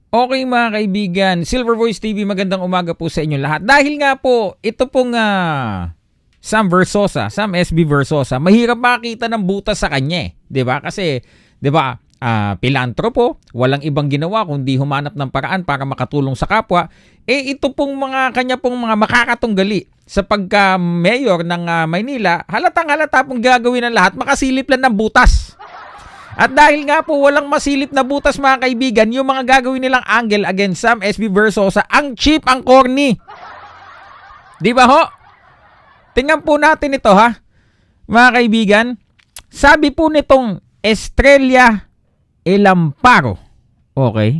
Okay mga kaibigan, Silver Voice TV, magandang umaga po sa inyo lahat. Dahil nga po, ito pong Sam SB Versosa, mahirap makita ng butas sa kanya eh. 'Di ba? Kasi 'di ba, pilantropo, walang ibang ginawa kundi humanap ng paraan para makatulong sa kapwa. Ito pong mga kanya pong mga makakatunggali sa pagka-mayor ng Maynila, halatang-halata pong gagawin ng lahat, makasilip lang ng butas. At dahil nga po walang masilip na butas mga kaibigan, yung mga gagawin nilang angle against Sam SB Versosa, ang cheap, ang corny. Di ba ho? Tingnan po natin ito mga kaibigan. Sabi po nitong Estrella Elamparo. Okay?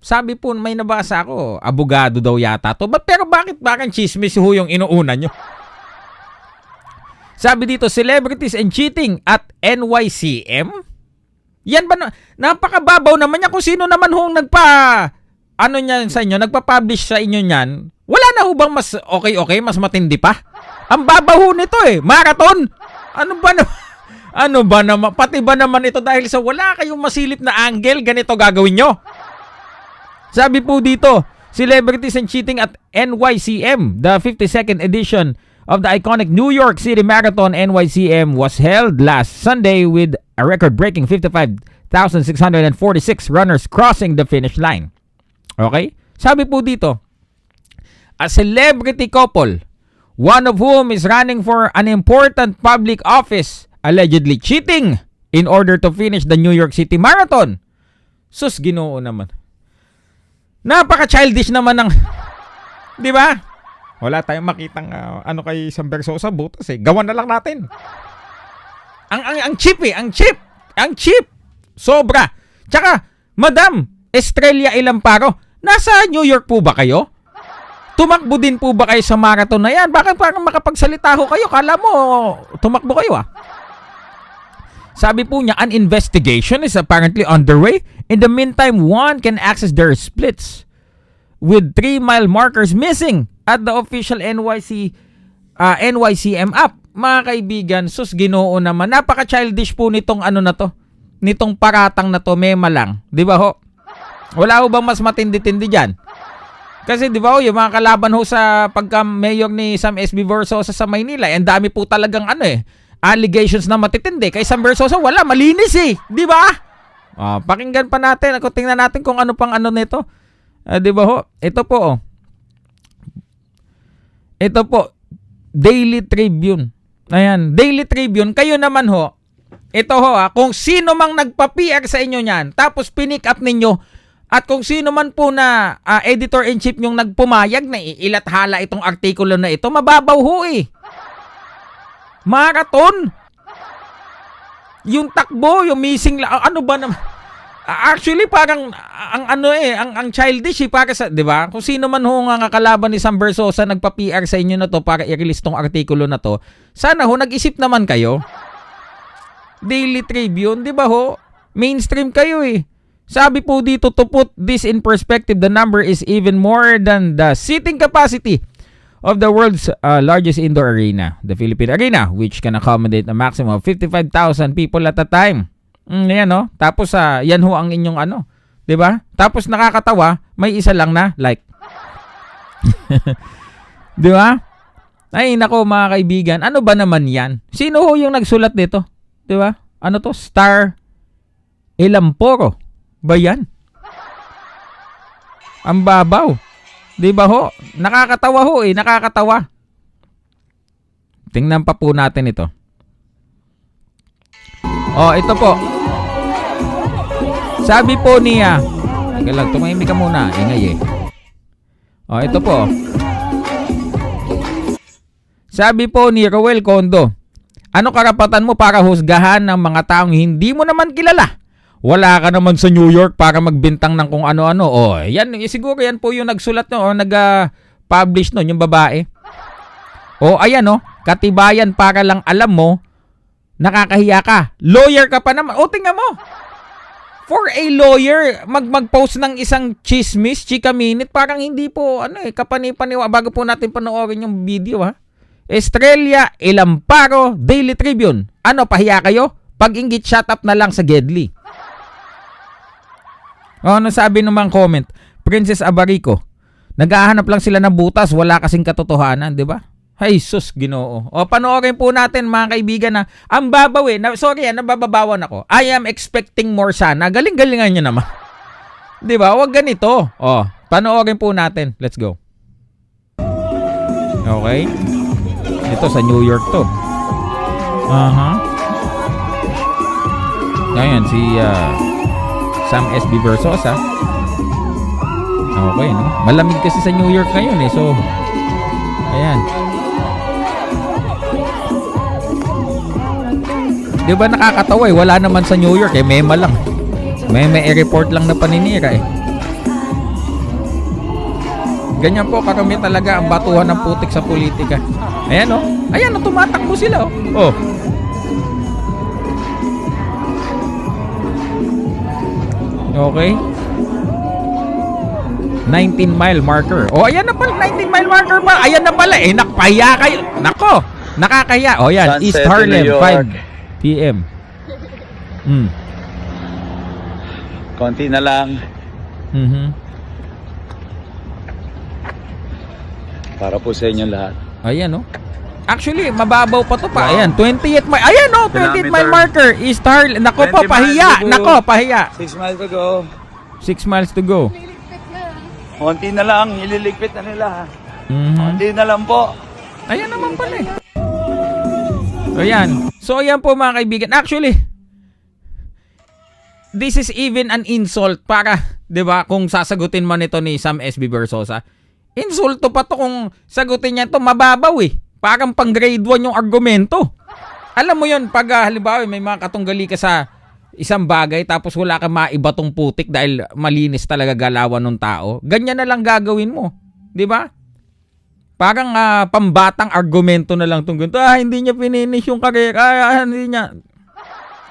Sabi po, may nabasa ako, abogado daw yata to. Pero bakit parang chismis ho yung inuuna nyo? Sabi dito, celebrities and cheating at NYCM? Yan ba, napakababaw naman niya kung sino naman hong niyan sa inyo, nagpa-publish sa inyo niyan. Wala na ho bang mas okay, mas matindi pa? Ang babaw ho nito marathon. Ano ba naman, pati ba naman ito dahil sa wala kayong masilip na angle, ganito gagawin nyo? Sabi po dito, celebrities and cheating at NYCM, the 52nd edition of the iconic New York City Marathon NYCM was held last Sunday with a record-breaking 55,646 runners crossing the finish line. Okay? Sabi po dito, a celebrity couple, one of whom is running for an important public office, allegedly cheating in order to finish the New York City Marathon. Sus, Ginoo naman. Napaka-childish naman ng... Di ba? Wala tayong makitang kay Sam Versosa, butas gawan na lang natin. Ang cheap ang cheap. Sobra. Tsaka, Madam Estrella Elamparo, nasa New York po ba kayo? Tumakbo din po ba kayo sa marathon na yan? Bakit parang makapagsalita ho kayo? Kala mo, tumakbo kayo Sabi po niya, an investigation is apparently underway. In the meantime, one can access their splits with 3-mile markers missing at the official NYCM app. Mga kaibigan, sus Ginoo naman. Napaka-childish po nitong nitong paratang na to, mema lang. Di ba ho? Wala ho bang mas matindi-tindi dyan? Kasi di ba ho, yung mga kalaban ho sa pagka-mayor ni Sam SB Versosa sa Maynila, ang dami po talagang allegations na matitindi. Kay Sam Versosa, wala, malinis Di ba? Pakinggan pa natin. Tingnan natin kung ano pang nito. Di ba ho? Ito po Daily Tribune. Ayan, Daily Tribune. Kayo naman ho, ito kung sino mang nagpa-PR sa inyo niyan, tapos pinick up ninyo, at kung sino man po na editor-in-chief yung nagpumayag na ilathala itong artikulo na ito, mababaw ho Marathon. Yung takbo, yung missing, ano ba naman? Actually, parang ang childish para sa, 'di ba? Kung sino man ho nga kalaban ni Sam Versosa nagpa-PR sa inyo na to para i-release tong artikulo na to, sana ho nag-isip naman kayo. Daily Tribune, 'di ba ho? Mainstream kayo Sabi po dito, to put this in perspective, the number is even more than the seating capacity of the world's largest indoor arena, the Philippine Arena, which can accommodate a maximum of 55,000 people at a time. Yan Tapos yan ho ang inyong 'di ba? Tapos nakakatawa, may isa lang na like. 'Di ba? Ay nako mga kaibigan, ano ba naman 'yan? Sino ho yung nagsulat nito? 'Di ba? Ano to? Star Elamporo ba 'yan? Ang babaw. 'Di ba ho? Nakakatawa ho nakakatawa. Tingnan pa po natin ito. Ito po. Sabi po niya, tumahimik ka muna, ingay ito po. Sabi po ni Roel Condo, ano karapatan mo para husgahan ng mga taong hindi mo naman kilala? Wala ka naman sa New York para magbintang ng kung ano-ano. Yan, siguro yan po yung nagsulat nag-publish yung babae. Ayan katibayan para lang alam mo, nakakahiya ka. Lawyer ka pa naman. Tingnan mo. For a lawyer, mag-post ng isang chismis, chika minute, parang hindi po, kapani-paniwa. Bago po natin panoorin yung video, Estrella Elamparo, Daily Tribune. Pahiya kayo? Pag-inggit, shut up na lang sa Gedli. Ano sabi naman comment? Princess Abarico, naghahanap lang sila ng butas, wala kasing katotohanan, di ba? Ay, sus, Ginoo. O, panoorin po natin mga kaibigan na ang babaw nabababawan ako. I am expecting more sana. Galing-galingan nyo naman. Di ba? Huwag ganito. O, panoorin po natin. Let's go. Okay. Ito sa New York to. Ayan, si Sam SB Versosa. Okay, no? Malamig kasi sa New York ngayon eh. So, ayan. Di ba nakakatawa eh? Wala naman sa New York eh. Mema lang. May report lang na paninira eh. Ganyan po karami talaga ang batuhan ng putik sa politika. Ayan oh. Ayan oh, tumatakbo sila oh. Oh. Okay. 19-mile marker. Oh, ayan na pala. 19-mile marker pa. Ayan na pala. Eh, nakpahiya kayo. Nako. Nakakahiya. Oh, yan. Sunset East Harlem, in New York. 5 p.m. Konti na lang. Para po sa inyo lahat. Ayan, oh. Actually, mababaw pa to pa. Ayan, 28 mile. Ayan, oh, 28 mile marker. East Harlem. Nako po, 20 pahiya. miles to go. Nako, pahiya. 6 miles to go. 6 miles to go. Konti na lang. Ililigpit na nila. Mhm. Konti na lang po. Ayan naman pala eh. Ayan. So, ayan po mga kaibigan. Actually, this is even an insult para, di ba, kung sasagutin man ito ni Sam SB Versosa. Insulto pa to kung sagutin niya to, mababaw eh. Parang pang grade 1 yung argumento. Alam mo yun, pag halimbawa may mga katunggali ka sa isang bagay tapos wala kang maibatong putik dahil malinis talaga galawan ng tao, ganyan na lang gagawin mo. Di ba? Parang pambatang argumento na lang itong ganito. Hindi niya finish yung karera. Hindi niya.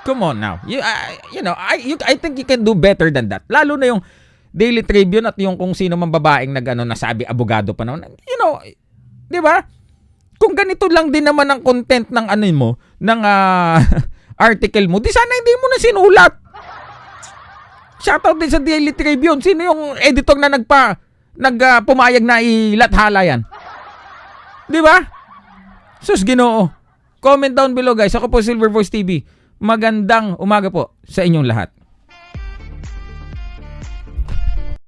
Come on now. I think you can do better than that. Lalo na yung Daily Tribune at yung kung sino man babaeng nasabi abogado pa naman. Di ba? Kung ganito lang din naman ang content ng ng article mo, di sana hindi mo na sinulat. Shoutout din sa Daily Tribune. Sino yung editor na pumayag na ilathala yan? Di ba? Sus, Ginoo. Comment down below guys. Ako po Silver Voice TV. Magandang umaga po sa inyong lahat.